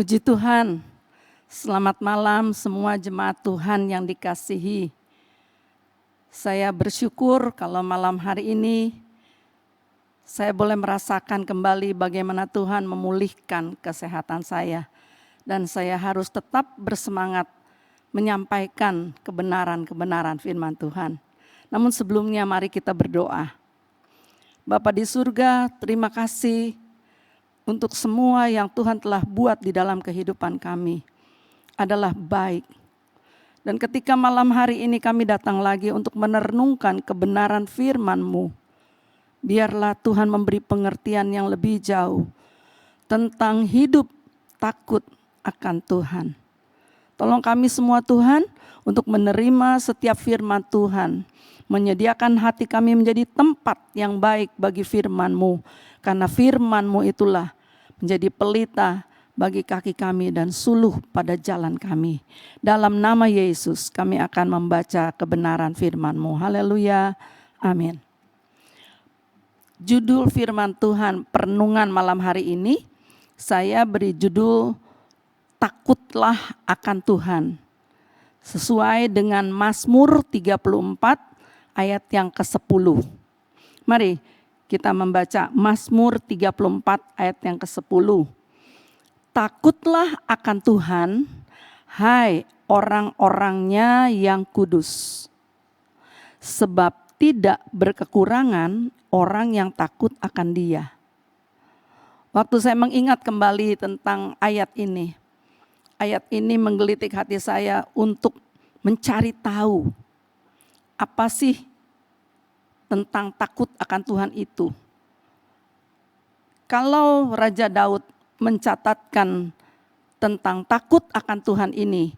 Puji Tuhan, selamat malam semua jemaat Tuhan yang dikasihi. Saya bersyukur kalau malam hari ini saya boleh merasakan kembali bagaimana Tuhan memulihkan kesehatan saya. Dan saya harus tetap bersemangat menyampaikan kebenaran-kebenaran firman Tuhan. Namun sebelumnya mari kita berdoa. Bapa di surga, terima kasih untuk semua yang Tuhan telah buat di dalam kehidupan kami adalah baik. Dan ketika malam hari ini kami datang lagi untuk merenungkan kebenaran firman-Mu, biarlah Tuhan memberi pengertian yang lebih jauh tentang hidup takut akan Tuhan. Tolong kami semua Tuhan untuk menerima setiap firman Tuhan, menyediakan hati kami menjadi tempat yang baik bagi firman-Mu, karena firman-Mu itulah menjadi pelita bagi kaki kami dan suluh pada jalan kami. Dalam nama Yesus kami akan membaca kebenaran firman-Mu. Haleluya, amin. Judul firman Tuhan perenungan malam hari ini, saya beri judul Takutlah akan Tuhan. Sesuai dengan Mazmur 34 ayat yang ke-10. Mari kita membaca Mazmur 34 ayat yang ke-10. Takutlah akan Tuhan, hai orang-orangnya yang kudus. Sebab tidak berkekurangan orang yang takut akan Dia. Waktu saya mengingat kembali tentang ayat ini menggelitik hati saya untuk mencari tahu apa sih tentang takut akan Tuhan itu. Kalau Raja Daud mencatatkan tentang takut akan Tuhan ini,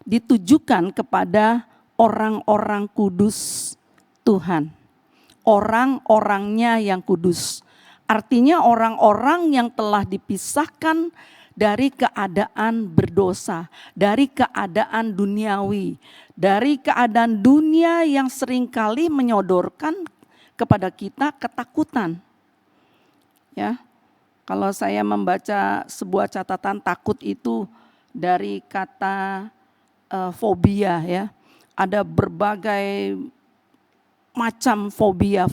ditujukan kepada orang-orang kudus Tuhan. Orang-orangnya yang kudus. Artinya orang-orang yang telah dipisahkan dari keadaan berdosa, dari keadaan duniawi, dari keadaan dunia yang seringkali menyodorkan kepada kita ketakutan. Ya, kalau saya membaca sebuah catatan takut itu dari kata fobia, ya, ada berbagai macam fobia.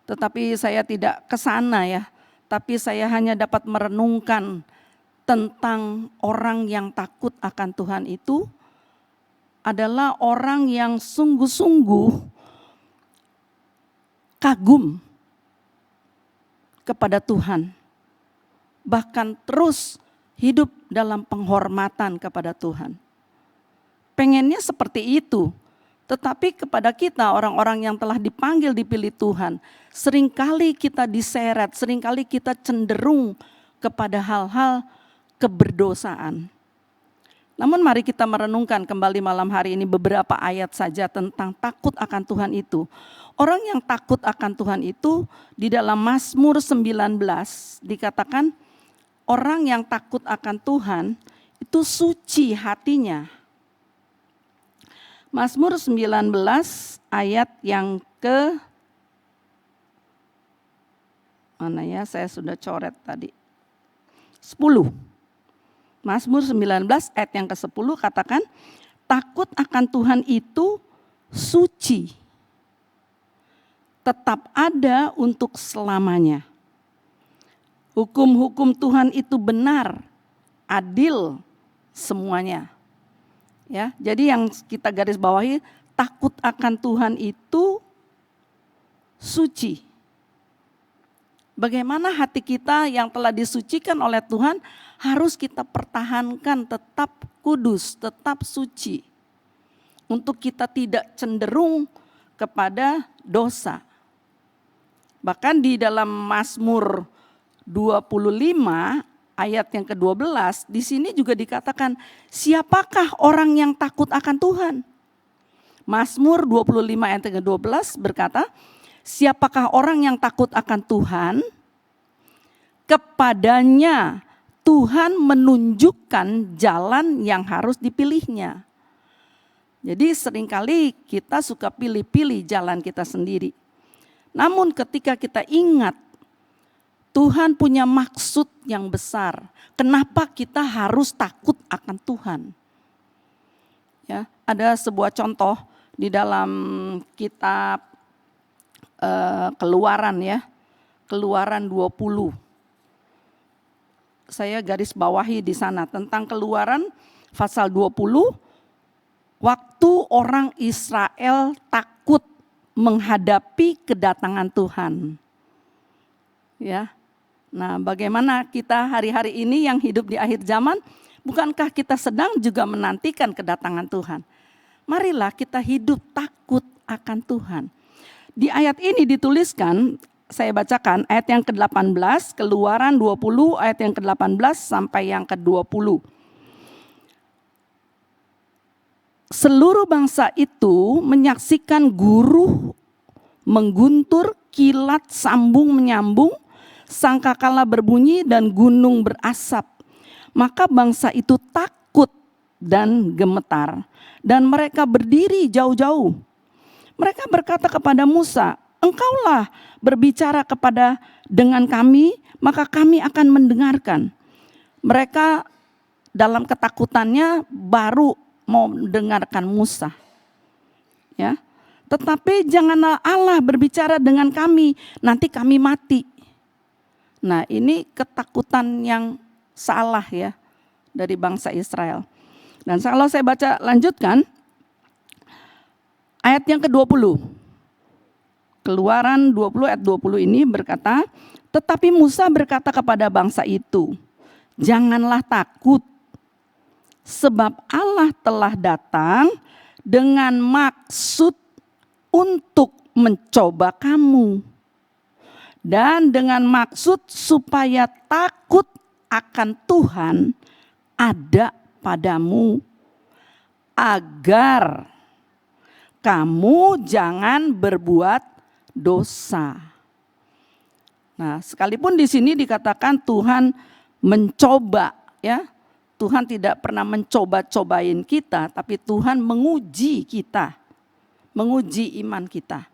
Tetapi saya tidak ke sana ya, tapi saya hanya dapat merenungkan tentang orang yang takut akan Tuhan itu adalah orang yang sungguh-sungguh kagum kepada Tuhan. Bahkan terus hidup dalam penghormatan kepada Tuhan. Pengennya seperti itu. Tetapi kepada kita orang-orang yang telah dipanggil dipilih Tuhan, seringkali kita diseret, seringkali kita cenderung kepada hal-hal keberdosaan. Namun mari kita merenungkan kembali malam hari ini beberapa ayat saja tentang takut akan Tuhan itu. Orang yang takut akan Tuhan itu di dalam Mazmur 19 dikatakan orang yang takut akan Tuhan itu suci hatinya. Mazmur 19 ayat yang ke mana ya, saya sudah coret tadi. 10. Mazmur 19 ayat yang ke-10 katakan, takut akan Tuhan itu suci, tetap ada untuk selamanya. Hukum-hukum Tuhan itu benar, adil semuanya. Ya, jadi yang kita garis bawahi, takut akan Tuhan itu suci. Bagaimana hati kita yang telah disucikan oleh Tuhan harus kita pertahankan tetap kudus, tetap suci. Untuk kita tidak cenderung kepada dosa. Bahkan di dalam Mazmur 25 ayat yang ke-12, di sini juga dikatakan, siapakah orang yang takut akan Tuhan? Mazmur 25 ayat yang ke-12 berkata, siapakah orang yang takut akan Tuhan? Kepadanya Tuhan menunjukkan jalan yang harus dipilihnya. Jadi seringkali kita suka pilih-pilih jalan kita sendiri. Namun ketika kita ingat Tuhan punya maksud yang besar. Kenapa kita harus takut akan Tuhan? Ya, ada sebuah contoh di dalam kitab Keluaran ya. Keluaran 20. Saya garis bawahi di sana tentang Keluaran pasal 20. Waktu orang Israel takut menghadapi kedatangan Tuhan. Ya. Nah, bagaimana kita hari-hari ini yang hidup di akhir zaman, bukankah kita sedang juga menantikan kedatangan Tuhan? Marilah kita hidup takut akan Tuhan. Di ayat ini dituliskan, saya bacakan ayat yang ke-18, Keluaran 20 ayat yang ke-18 sampai yang ke-20. Seluruh bangsa itu menyaksikan guru mengguntur, kilat sambung menyambung, sangkakala berbunyi dan gunung berasap. Maka bangsa itu takut dan gemetar, dan mereka berdiri jauh-jauh. Mereka berkata kepada Musa, "Engkaulah berbicara dengan kami, maka kami akan mendengarkan." Mereka dalam ketakutannya baru mau mendengarkan Musa. Ya. Tetapi janganlah Allah berbicara dengan kami, nanti kami mati. Nah, ini ketakutan yang salah ya dari bangsa Israel. Dan kalau saya baca lanjutkan, ayat yang ke-20. Keluaran 20 ayat 20 ini berkata, "Tetapi Musa berkata kepada bangsa itu, janganlah takut, sebab Allah telah datang dengan maksud untuk mencoba kamu. Dan dengan maksud supaya takut akan Tuhan ada padamu, agar kamu jangan berbuat dosa." Nah, sekalipun di sini dikatakan Tuhan mencoba, ya. Tuhan tidak pernah mencoba-cobain kita, tapi Tuhan menguji kita, menguji iman kita.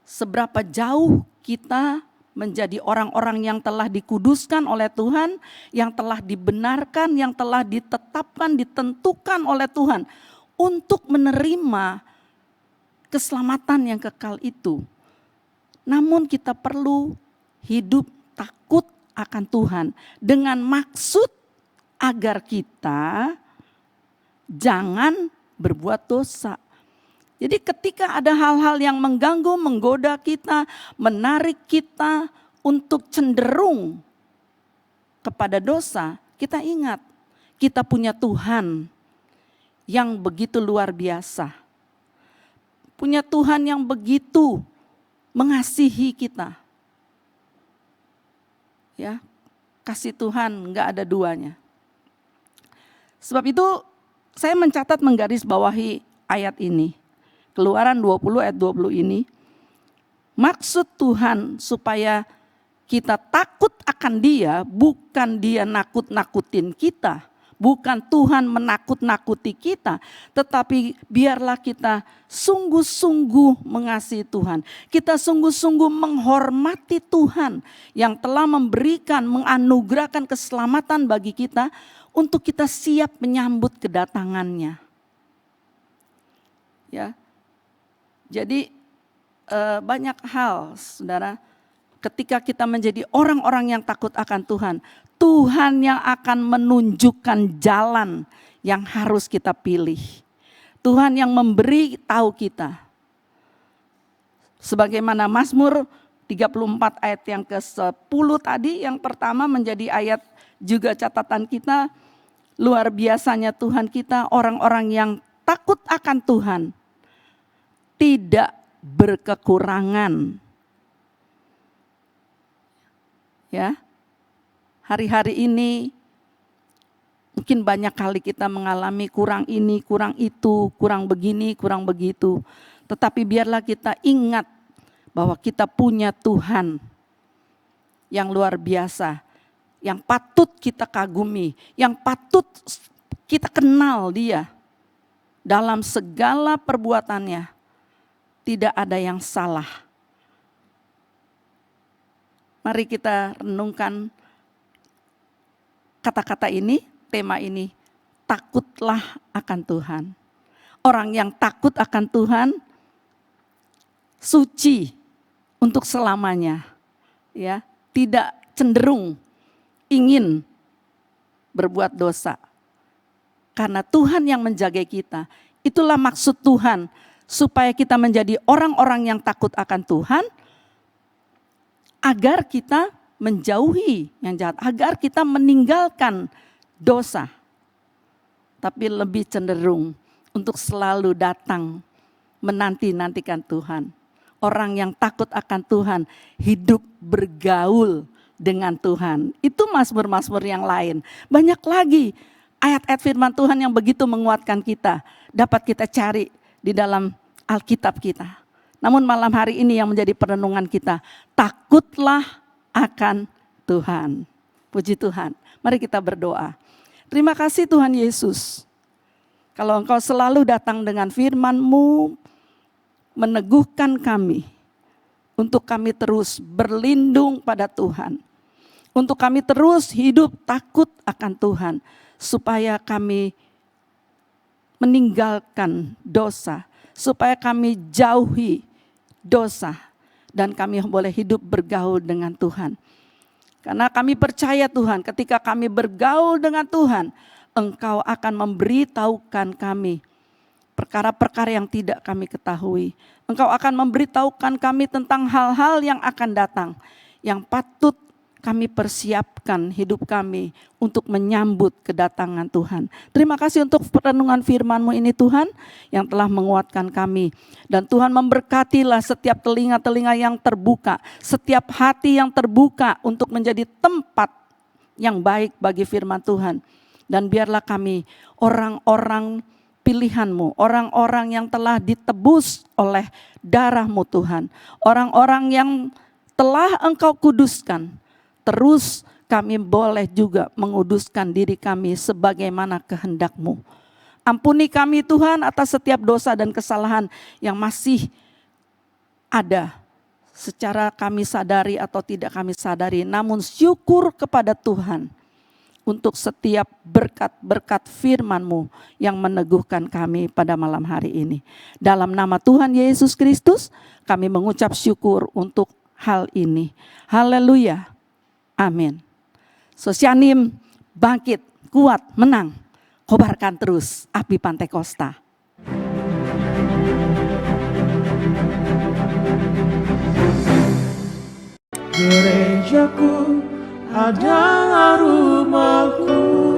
Seberapa jauh kita menjadi orang-orang yang telah dikuduskan oleh Tuhan, yang telah dibenarkan, yang telah ditetapkan, ditentukan oleh Tuhan untuk menerima keselamatan yang kekal itu. Namun kita perlu hidup takut akan Tuhan dengan maksud agar kita jangan berbuat dosa. Jadi ketika ada hal-hal yang mengganggu, menggoda kita, menarik kita untuk cenderung kepada dosa, kita ingat kita punya Tuhan yang begitu luar biasa. Punya Tuhan yang begitu mengasihi kita. Ya, kasih Tuhan enggak ada duanya. Sebab itu saya mencatat menggarisbawahi ayat ini. Keluaran 20 ayat 20 ini. Maksud Tuhan supaya kita takut akan Dia, bukan Dia nakut-nakutin kita. Bukan Tuhan menakut-nakuti kita, tetapi biarlah kita sungguh-sungguh mengasihi Tuhan. Kita sungguh-sungguh menghormati Tuhan yang telah memberikan, menganugerahkan keselamatan bagi kita untuk kita siap menyambut kedatangannya. Ya, jadi banyak hal, saudara, ketika kita menjadi orang-orang yang takut akan Tuhan, Tuhan yang akan menunjukkan jalan yang harus kita pilih. Tuhan yang memberi tahu kita. Sebagaimana Mazmur 34 ayat yang ke-10 tadi, yang pertama menjadi ayat juga catatan kita. Luar biasanya Tuhan kita, orang-orang yang takut akan Tuhan tidak berkekurangan. Ya. Hari-hari ini mungkin banyak kali kita mengalami kurang ini, kurang itu, kurang begini, kurang begitu. Tetapi biarlah kita ingat bahwa kita punya Tuhan yang luar biasa, yang patut kita kagumi, yang patut kita kenal Dia. Dalam segala perbuatannya tidak ada yang salah. Mari kita renungkan kata-kata ini, tema ini, takutlah akan Tuhan. Orang yang takut akan Tuhan suci untuk selamanya, ya, tidak cenderung ingin berbuat dosa. Karena Tuhan yang menjaga kita. Itulah maksud Tuhan, supaya kita menjadi orang-orang yang takut akan Tuhan, agar kita menjauhi yang jahat, agar kita meninggalkan dosa. Tapi lebih cenderung untuk selalu datang menanti-nantikan Tuhan. Orang yang takut akan Tuhan hidup bergaul dengan Tuhan. Itu mazmur-mazmur yang lain. Banyak lagi ayat-ayat firman Tuhan yang begitu menguatkan kita. Dapat kita cari di dalam Alkitab kita. Namun malam hari ini yang menjadi perenungan kita, takutlah akan Tuhan. Puji Tuhan. Mari kita berdoa. Terima kasih Tuhan Yesus. Kalau Engkau selalu datang dengan firman-Mu, meneguhkan kami, untuk kami terus berlindung pada Tuhan. Untuk kami terus hidup takut akan Tuhan, supaya kami meninggalkan dosa, supaya kami jauhi dosa, dan kami boleh hidup bergaul dengan Tuhan. Karena kami percaya Tuhan, ketika kami bergaul dengan Tuhan, Engkau akan memberitahukan kami perkara-perkara yang tidak kami ketahui. Engkau akan memberitahukan kami tentang hal-hal yang akan datang, yang patut kami persiapkan hidup kami untuk menyambut kedatangan Tuhan. Terima kasih untuk perenungan firman-Mu ini Tuhan, yang telah menguatkan kami. Dan Tuhan memberkatilah setiap telinga-telinga yang terbuka, setiap hati yang terbuka untuk menjadi tempat yang baik bagi firman Tuhan. Dan biarlah kami orang-orang pilihan-Mu, orang-orang yang telah ditebus oleh darah-Mu Tuhan. Orang-orang yang telah Engkau kuduskan. Terus kami boleh juga menguduskan diri kami sebagaimana kehendak-Mu. Ampuni kami Tuhan atas setiap dosa dan kesalahan yang masih ada. Secara kami sadari atau tidak kami sadari. Namun syukur kepada Tuhan untuk setiap berkat-berkat firman-Mu yang meneguhkan kami pada malam hari ini. Dalam nama Tuhan Yesus Kristus kami mengucap syukur untuk hal ini. Haleluya. Amin. Sosyanim bangkit, kuat, menang. Kobarkan terus api Pantekosta. Gerejaku adalah rumahku.